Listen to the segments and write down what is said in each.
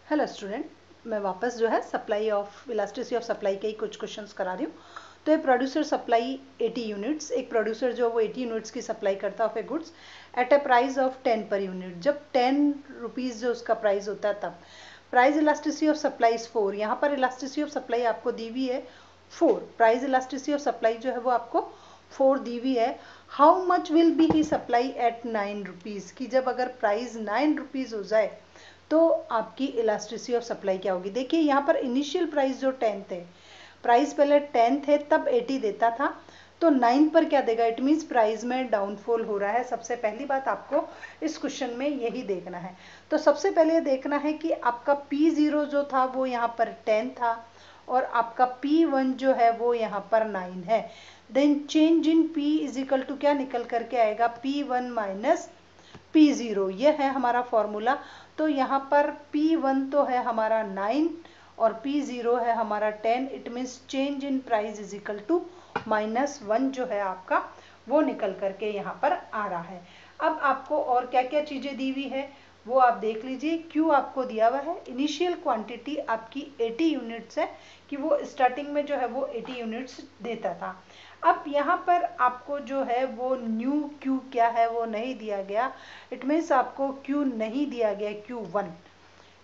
Hello student, मैं वापस जो है supply of elasticity of supply के ही कुछ क्वेश्चंस करा रही हूँ। तो ये प्रोड्यूसर सप्लाई 80 यूनिट्स, एक प्रोड्यूसर जो वो 80 यूनिट्स की सप्लाई करता है of A goods at a price of 10 per unit. जब 10 रुपीज़ जो उसका प्राइस होता है तब price elasticity of supply is 4। यहाँ पर इलास्टिसिटी ऑफ सप्लाई आपको दी हुई है 4। प्राइस इलास्टिसिटी ऑफ सप्लाई जो है वो आपको 4 दी हुई है। How much will be he supply at 9 rupees की जब अगर प्राइस 9 रुपीज़ हो जाए तो आपकी इलास्टिसिटी ऑफ सप्लाई क्या होगी। देखिए यहाँ पर इनिशियल प्राइस जो 10 थे, प्राइस पहले 10 थे तब 80 देता था, तो 9 पर क्या देगा। इट मीन्स प्राइस में डाउनफॉल हो रहा है। सबसे पहली बात आपको इस क्वेश्चन में यही देखना है। तो सबसे पहले देखना है कि आपका P0 जो था वो यहाँ पर 10 था और आपका P1 जो है वो यहाँ पर 9 है। Then change in P is equal to क्या निकल करके आएगा, P1 माइनस P0। ये है हमारा फॉर्मूला। तो यहाँ पर P1 तो है हमारा 9 और P0 है हमारा 10। It means change in price is equal to -1 जो है आपका वो निकल करके यहाँ पर आ रहा है। अब आपको और क्या क्या चीज़ें दी हुई है वो आप देख लीजिए। क्यू आपको दिया हुआ है, इनिशियल क्वांटिटी आपकी 80 यूनिट्स है कि वो स्टार्टिंग में जो है वो 80 यूनिट्स देता था। अब यहाँ पर आपको जो है वो न्यू क्यू क्या है वो नहीं दिया गया। इट मीन्स आपको क्यू नहीं दिया गया, Q1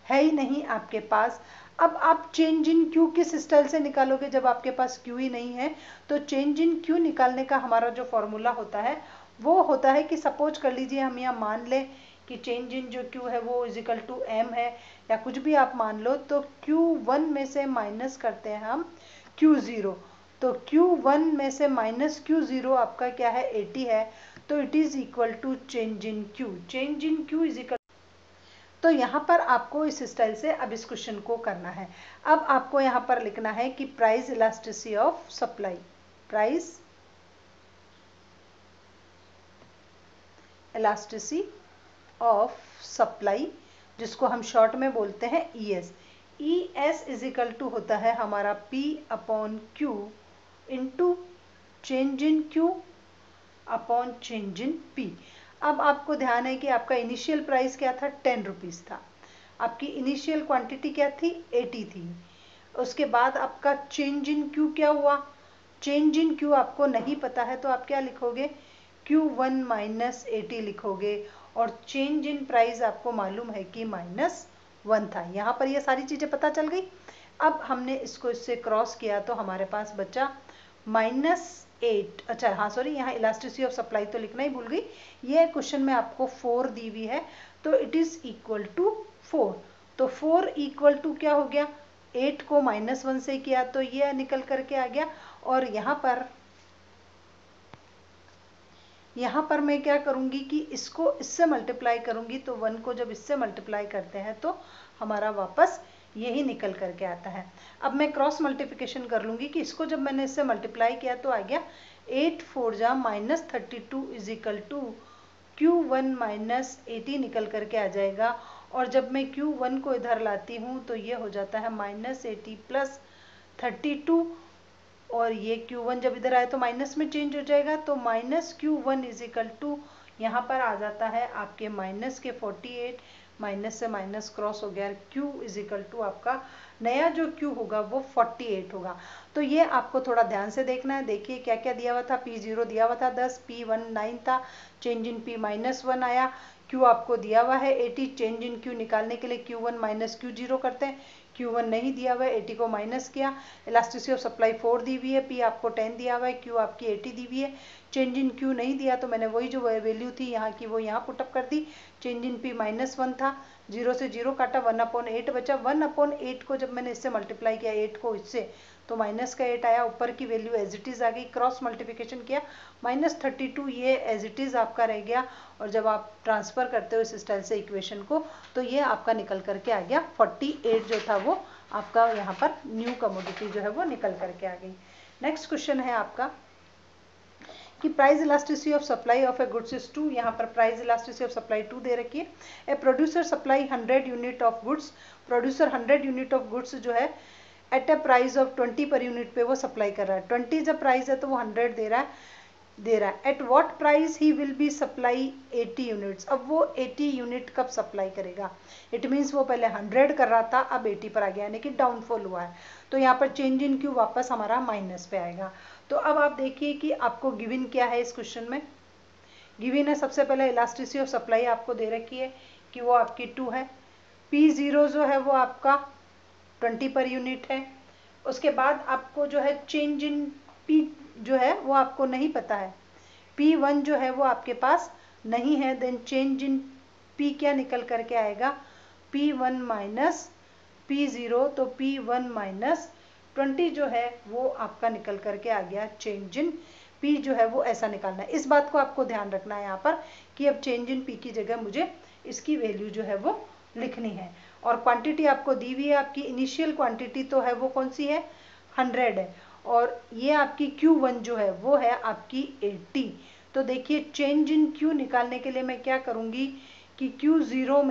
है ही नहीं आपके पास। अब आप चेंज इन क्यू किस स्टाइल से निकालोगे जब आपके पास क्यू ही नहीं है। तो चेंज इन क्यू निकालने का हमारा जो फॉर्मूला होता है वो होता है कि सपोज कर लीजिए हम यहाँ मान लें कि चेंज इन जो क्यू है वो इज इक्वल टू एम है या कुछ भी आप मान लो। तो Q1 में से माइनस करते हैं हम Q0। तो Q1 में से माइनस Q0 आपका क्या है, 80 है। तो it is equal to change in Q. Change in Q is equal, तो यहाँ पर आपको इस स्टाइल से अब इस क्वेश्चन को करना है। अब आपको यहाँ पर लिखना है कि price elasticity of supply, price elasticity of supply जिसको हम शॉर्ट में बोलते हैं ES। ES is equal to होता है हमारा P upon Q into change in Q upon change in P। अब आपको ध्यान है कि आपका इनिशियल प्राइस क्या था, 10 रुपीज़ था। आपकी इनिशियल क्वांटिटी क्या थी, 80 थी। उसके बाद आपका चेंज इन क्यू क्या हुआ, चेंज इन क्यू आपको नहीं पता है तो आप क्या लिखोगे, Q1 माइनस 80 लिखोगे। और चेंज इन प्राइस आपको मालूम है कि -1 था। यहाँ पर ये सारी चीज़ें पता चल गई। अब हमने इसको इससे क्रॉस किया तो हमारे पास बचा -8। अच्छा हाँ सॉरी, यहाँ इलास्टिसिटी ऑफ सप्लाई तो लिखना ही भूल गई। ये क्वेश्चन में आपको 4 दी हुई है तो इट इज इक्वल टू 4। तो 4 इक्वल टू क्या हो गया, 8 को -1 से किया तो ये निकल करके आ गया। और यहाँ पर मैं क्या करूँगी कि इसको इससे मल्टीप्लाई करूँगी। तो 1 को जब इससे मल्टीप्लाई करते हैं तो हमारा वापस यही निकल करके आता है। अब मैं क्रॉस मल्टीप्लिकेशन कर लूँगी कि इसको जब मैंने इससे मल्टीप्लाई किया तो आ गया 8 4 जा -32 is equal to Q1 minus 80 निकल करके आ जाएगा। और जब मैं Q1 को इधर लाती हूँ तो ये हो जाता है -80 प्लस 32। और ये Q1 जब इधर आए तो माइनस में चेंज हो जाएगा। तो -Q1 इज इक्वल टू यहाँ पर आ जाता है आपके माइनस के 48। माइनस से माइनस क्रॉस हो गया, Q इज इक्वल टू आपका नया जो Q होगा वो 48 होगा। तो ये आपको थोड़ा ध्यान से देखना है। देखिए क्या क्या दिया हुआ था, P0 दिया हुआ था 10, P1 9 था, चेंज इन P -1 आया, Q आपको दिया हुआ है 80। चेंज इन Q निकालने के लिए Q1 माइनस Q0 करते हैं। Q1 नहीं दिया हुआ है, 80 को माइनस किया। इलास्टिसिटी ऑफ सप्लाई 4 दी हुई है, P आपको 10 दिया हुआ है, Q आपकी 80 दी हुई है। चेंज इन Q नहीं दिया तो मैंने वही जो वैल्यू थी यहाँ की वो यहाँ पुटअप कर दी। चेंज इन P -1 था, 0 से 0 काटा, 1/8 बचा। 1/8 को जब मैंने इससे मल्टीप्लाई किया 8 को इससे तो माइनस का 8 आया, ऊपर की वैल्यू एज इट इज़ आ गई। क्रॉस मल्टीप्लिकेशन किया, -32 ये एज इट इज़ आपका रह गया। और जब आप ट्रांसफ़र करते हो इस स्टाइल से इक्वेशन को तो ये आपका निकल करके आ गया 48 जो था वो आपका यहाँ पर न्यू कमोडिटी जो है वो निकल करके आ गई। नेक्स्ट क्वेश्चन है आपका कि price elasticity of supply of A goods is 2। यहाँ पर प्राइस इलास्टिसिटी ऑफ सप्लाई 2 दे रखी है। A producer supply 100 unit of goods, producer 100 unit of goods जो है eight A price of 20 per unit पे वो सप्लाई कर रहा है। 20 जब प्राइस है तो वो 100 दे रहा है। दे रहा है। At what price he will be supply 80 units. अब वो 80 यूनिट कब सप्लाई करेगा, इट मीन्स वो पहले 100 कर रहा था, अब 80 पर आ गया, यानी कि डाउनफॉल हुआ है। तो यहाँ पर चेंज इन क्यू वापस हमारा माइनस पे आएगा। तो अब आप देखिए कि आपको गिवन क्या है इस क्वेश्चन में। गिवन है सबसे पहले इलास्टिसिटी ऑफ सप्लाई आपको दे रखी है कि वो आपकी 2 है। P0 जो है वो आपका 20 पर यूनिट है। उसके बाद आपको जो है चेंज इन P जो है वो आपको नहीं पता है, P1 जो है वो आपके पास नहीं है, देन चेंज इन P क्या निकल करके आएगा, P1 माइनस P0, तो P1 माइनस 20 जो है वो आपका निकल करके आ गया चेंज इन P जो है वो ऐसा निकालना है। इस बात को आपको ध्यान रखना है यहाँ पर कि अब चेंज इन P की जगह मुझे इसकी वैल्यू जो है वो लिखनी है। और क्वांटिटी आपको दी हुई है, आपकी इनिशियल क्वांटिटी तो है वो कौन सी है, 100 है, और ये आपकी Q1 जो है वो है आपकी 80। तो देखिए चेंज इन Q निकालने के लिए मैं क्या करूँगी कि Q1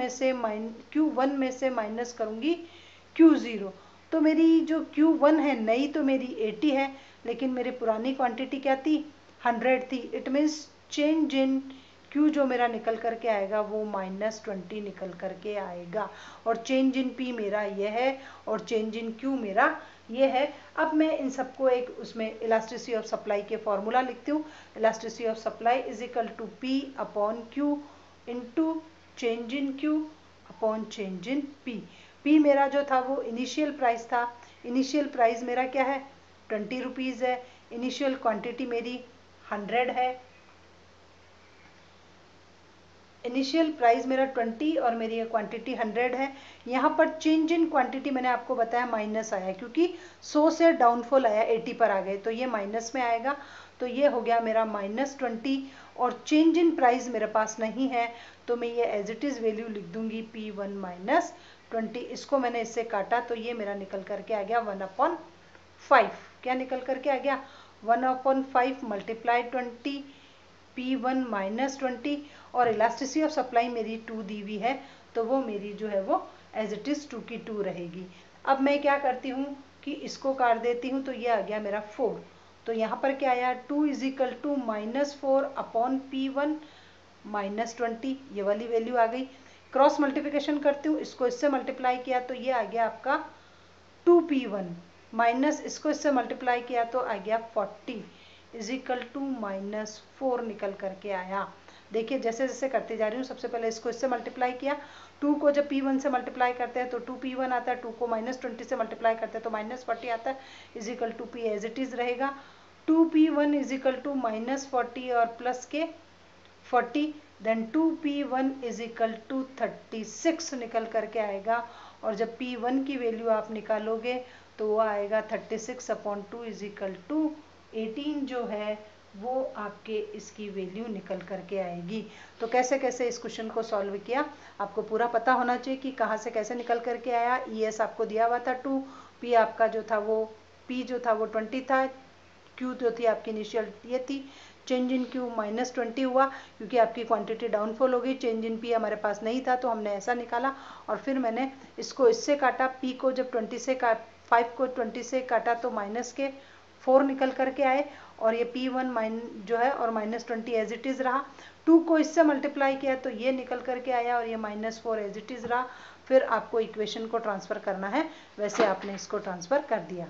में से माइनस करूँगी Q0। तो मेरी जो Q1 है नई तो मेरी 80 है, लेकिन मेरी पुरानी क्वांटिटी क्या थी, 100 थी। It means change in Q जो मेरा निकल करके आएगा वो -20 निकल करके आएगा, और चेंज इन P मेरा ये है और चेंज इन Q मेरा ये है। अब मैं इन सबको एक उसमें इलास्टिसिटी ऑफ सप्लाई के फॉर्मूला लिखती हूँ। Elasticity of supply is equal to P upon Q into change in Q upon change in P। P मेरा जो था वो इनिशियल प्राइस था, इनिशियल प्राइस मेरा क्या है, 20 रुपीज़ है। इनिशियल क्वांटिटी मेरी 100 है, इनिशियल प्राइस मेरा 20 और मेरी ये क्वांटिटी 100 है। यहाँ पर चेंज इन क्वांटिटी मैंने आपको बताया माइनस आया, क्योंकि 100 से डाउनफॉल आया, 80 पर आ गए, तो ये माइनस में आएगा। तो ये हो गया मेरा -20, और चेंज इन प्राइस मेरे पास नहीं है, तो मैं ये एज इट इज़ वैल्यू लिख दूंगी P1 -20। इसको मैंने इससे काटा तो ये मेरा निकल करके आ गया 1/5। क्या निकल करके आ गया, 1/5 मल्टीप्लाई 20, P1 -20, और इलास्टिसिटी ऑफ सप्लाई मेरी 2 दी हुई है, तो वो मेरी जो है वो एज इट इज़ 2 की 2 रहेगी। अब मैं क्या करती हूँ कि इसको काट देती हूँ, तो ये आ गया मेरा 4। तो यहाँ पर क्या आया, 2 is equal to -4 upon P1 -20, ये वाली वैल्यू आ गई। क्रॉस मल्टीप्लिकेशन करती हूँ, इसको इससे मल्टीप्लाई किया तो ये आ गया आपका 2P1, माइनस इसको इससे मल्टीप्लाई किया तो आ गया 40 इज इक्वल टू -4 निकल करके आया। देखिए जैसे जैसे करते जा रही हूँ, सबसे पहले इसको इससे मल्टीप्लाई किया, 2 को जब P1 से मल्टीप्लाई करते हैं तो 2P1 आता है, 2 को -20 से मल्टीप्लाई करते हैं तो -40 आता है, is equal to P as it is रहेगा। 2P1 इज इक्वल टू -40 और प्लस के 40, then 2P1 is equal to 36 निकल करके आएगा। और जब P1 की वैल्यू आप निकालोगे तो वो आएगा 36 अपॉन 2 इज इक्वल टू 18 जो है वो आपके इसकी वैल्यू निकल करके आएगी। तो कैसे कैसे इस क्वेश्चन को सॉल्व किया, आपको पूरा पता होना चाहिए कि कहाँ से कैसे निकल करके आया। ES आपको दिया हुआ था 2, P आपका जो था वो P जो था वो 20 था, Q जो थी आपकी इनिशियल ये थी, चेंज इन Q -20 हुआ क्योंकि आपकी क्वांटिटी डाउनफॉल हो गई, चेंज इन P हमारे पास नहीं था तो हमने ऐसा निकाला, और फिर मैंने इसको इससे काटा, P को जब 5 को 20 से काटा तो माइनस के 4 निकल करके आए, और ये P1 जो है और -20 एज इट इज़ रहा। 2 को इससे मल्टीप्लाई किया तो ये निकल करके आया और ये -4 एज इट इज़ रहा। फिर आपको इक्वेशन को ट्रांसफ़र करना है, वैसे आपने इसको ट्रांसफ़र कर दिया।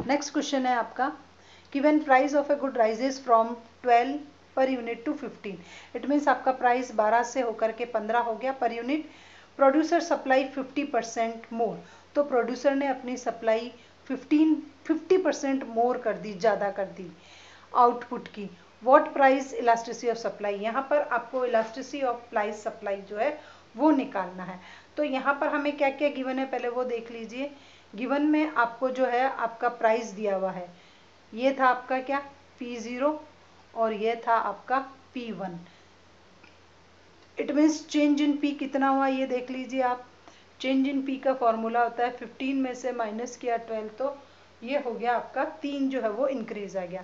नेक्स्ट क्वेश्चन है आपका कि when price of a good rises from 12 per unit to 15, it means आपका प्राइस 12 से होकर के 15 हो गया पर यूनिट, प्रोड्यूसर सप्लाई 50% मोर, तो प्रोड्यूसर ने अपनी सप्लाई 50% मोर कर दी, ज़्यादा कर दी आउटपुट की। What price elasticity of supply, यहाँ पर आपको इलास्टिसिटी ऑफ प्राइस सप्लाई जो है वो निकालना है। तो यहाँ पर हमें क्या क्या गिवन है पहले वो देख लीजिए। गिवन में आपको जो है आपका प्राइस दिया हुआ है, ये था आपका क्या P0 और ये था आपका P1। It means change in P कितना हुआ ये देख लीजिए आप। चेंज इन P का फॉर्मूला होता है 15 में से माइनस किया 12, तो ये हो गया आपका 3 जो है वो इंक्रीज आ गया।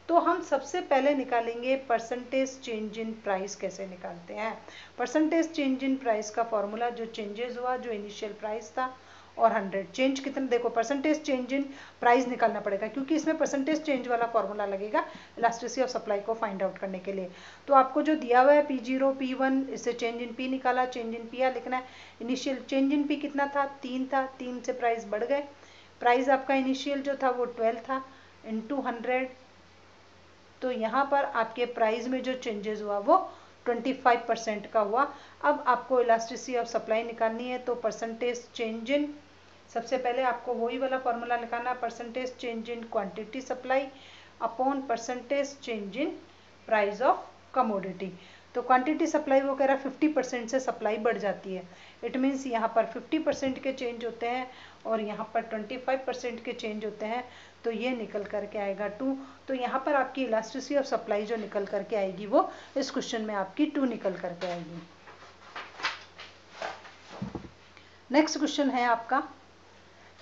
तो हम सबसे पहले निकालेंगे परसेंटेज चेंज इन प्राइस। कैसे निकालते हैं परसेंटेज चेंज इन प्राइस का फॉर्मूला, जो चेंजेस हुआ, जो इनिशियल प्राइस था और 100। चेंज कितना, देखो परसेंटेज चेंज इन प्राइस निकालना पड़ेगा क्योंकि इसमें परसेंटेज चेंज वाला फॉर्मूला लगेगा इलास्टिसिटी ऑफ सप्लाई को फाइंड आउट करने के लिए। तो आपको जो दिया हुआ है P0 P1, इससे चेंज इन P निकाला, चेंज इन P लिखना है। इनिशियल चेंज इन P कितना था, 3 था, 3 से प्राइस बढ़ गए। प्राइस आपका इनिशियल जो था वो 12 था इंटू 100, तो यहाँ पर आपके प्राइस में जो चेंजेस हुआ वो 25% का हुआ। अब आपको इलास्टिसिटी ऑफ सप्लाई निकालनी है, तो परसेंटेज चेंज इन, सबसे पहले आपको वही वाला फॉर्मूला निकालना, percentage change in quantity supply upon percentage change in price of commodity. तो क्वांटिटी सप्लाई वो कह रहा है 50% से सप्लाई बढ़ जाती है। इट मीन्स यहाँ पर 50% के चेंज होते हैं और यहाँ पर 25% के चेंज होते हैं, तो ये निकल करके आएगा 2। तो यहाँ पर आपकी इलास्टिसिटी ऑफ सप्लाई जो निकल करके आएगी वो इस क्वेश्चन में आपकी 2 निकल करके आएगी। नेक्स्ट क्वेश्चन है आपका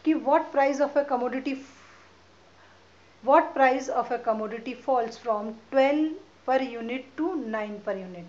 कि what price of A commodity falls from 12 per unit to 9 per unit,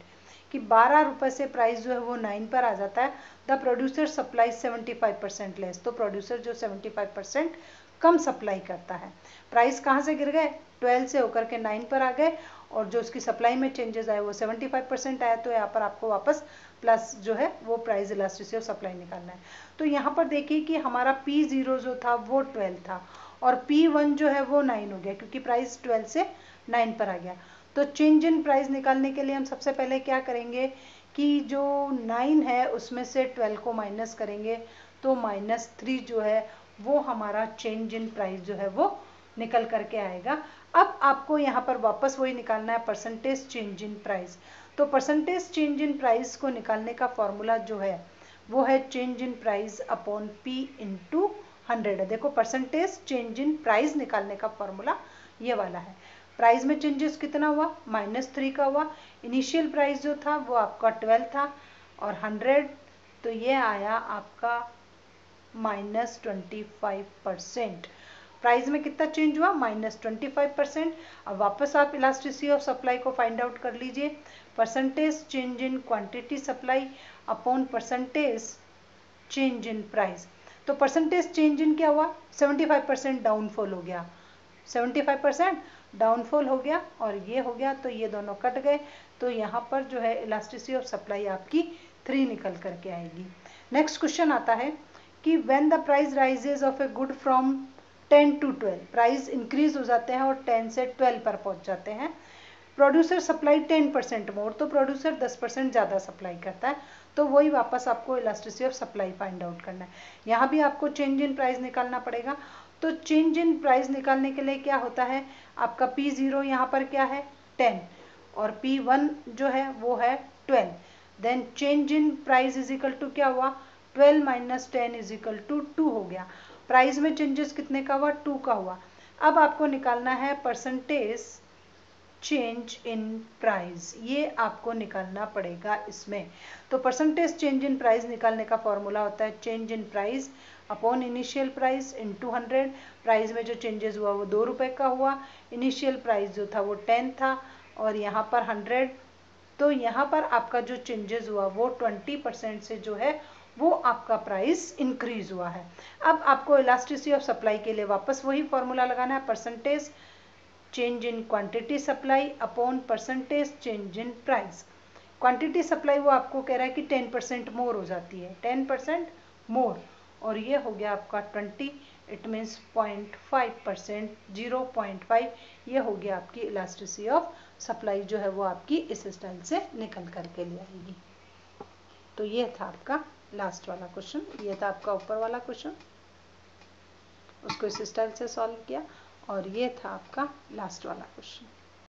कि 12 रुपए से प्राइस जो है वो 9 पर आ जाता है। द प्रोड्यूसर सप्लाई 75% लेस, तो प्रोड्यूसर जो 75% कम सप्लाई करता है। प्राइस कहाँ से गिर गए, 12 से होकर के 9 पर आ गए और जो उसकी सप्लाई में चेंजेस आए वो 75% आया। तो यहाँ पर आपको वापस प्लस जो है वो प्राइस इलास्टिसिटी ऑफ सप्लाई निकालना है। तो यहाँ पर देखिए कि हमारा P0 जो था वो 12 था और P1 जो है वो 9 हो गया क्योंकि प्राइस 12 से 9 पर आ गया। तो चेंज इन प्राइस निकालने के लिए हम सबसे पहले क्या करेंगे कि जो 9 है उसमें से 12 को माइनस करेंगे, तो -3 जो है वो हमारा चेंज इन प्राइस जो है वो निकल करके आएगा। अब आपको यहाँ पर वापस वही निकालना है परसेंटेज चेंज इन प्राइस। तो परसेंटेज चेंज इन प्राइस को निकालने का फॉर्मूला जो है वो है change in price upon P into 100 है। देखो परसेंटेज चेंज इन प्राइस निकालने का फॉर्मूला ये वाला है। प्राइस में चेंजेस कितना हुआ, -3 का हुआ। इनिशियल प्राइस जो था वो आपका 12 था और 100, तो ये आया आपका -25%। प्राइस में कितना चेंज हुआ, -25%। अब वापस आप इलास्टिसिटी ऑफ सप्लाई को फाइंड आउट कर लीजिए, percentage change in quantity supply upon percentage change in price. तो परसेंटेज चेंज इन क्या हुआ, 75% डाउनफॉल हो गया, 75% डाउनफॉल हो गया और ये हो गया, तो ये दोनों कट गए। तो यहाँ पर जो है इलास्टिसिटी ऑफ सप्लाई आपकी 3 निकल करके आएगी। नेक्स्ट क्वेश्चन आता है कि when the price rises of a good from 10 to 12, price increase हो जाते हैं और 10 से 12 पर पहुंच जाते हैं। प्रोड्यूसर सप्लाई 10% मोर, तो प्रोड्यूसर 10% ज़्यादा सप्लाई करता है। तो वही वापस आपको elasticity of supply find out करना है। यहाँ भी आपको चेंज इन प्राइस निकालना पड़ेगा। तो चेंज इन प्राइस निकालने के लिए क्या होता है, आपका P0 यहाँ पर क्या है 10 और P1 जो है वो है 12। Then change in price is equal to क्या हुआ, 12 - 10 इज इक्वल टू 2 हो गया। प्राइस में चेंजेस कितने का हुआ, 2 का हुआ। अब आपको निकालना है परसेंटेज चेंज इन प्राइस, ये आपको निकालना पड़ेगा इसमें। तो परसेंटेज चेंज इन प्राइस निकालने का फॉर्मूला होता है change in price upon initial price into 100। Price में जो चेंजेस हुआ वो 2 रुपये का हुआ, इनिशियल प्राइस जो था वो 10 था और यहाँ पर 100। तो यहाँ पर आपका जो चेंजेस हुआ वो 20% से जो है वो आपका प्राइस इंक्रीज हुआ है। अब आपको इलास्टिसिटी ऑफ सप्लाई के लिए वापस वही फॉर्मूला लगाना है, percentage change in quantity supply upon percentage change in price. Quantity supply वो आपको कह रहा है कि 10% मोर हो जाती है, 10% मोर, और ये हो गया आपका 20, इट मीन्स 0.5%, 0.5, ये हो गया आपकी इलास्टिसिटी ऑफ सप्लाई जो है वो आपकी इस स्टाइल से निकल करके ले आएगी। तो ये था आपका लास्ट वाला क्वेश्चन, ये था आपका ऊपर वाला क्वेश्चन, उसको इस स्टाइल से सॉल्व किया और ये था आपका लास्ट वाला क्वेश्चन।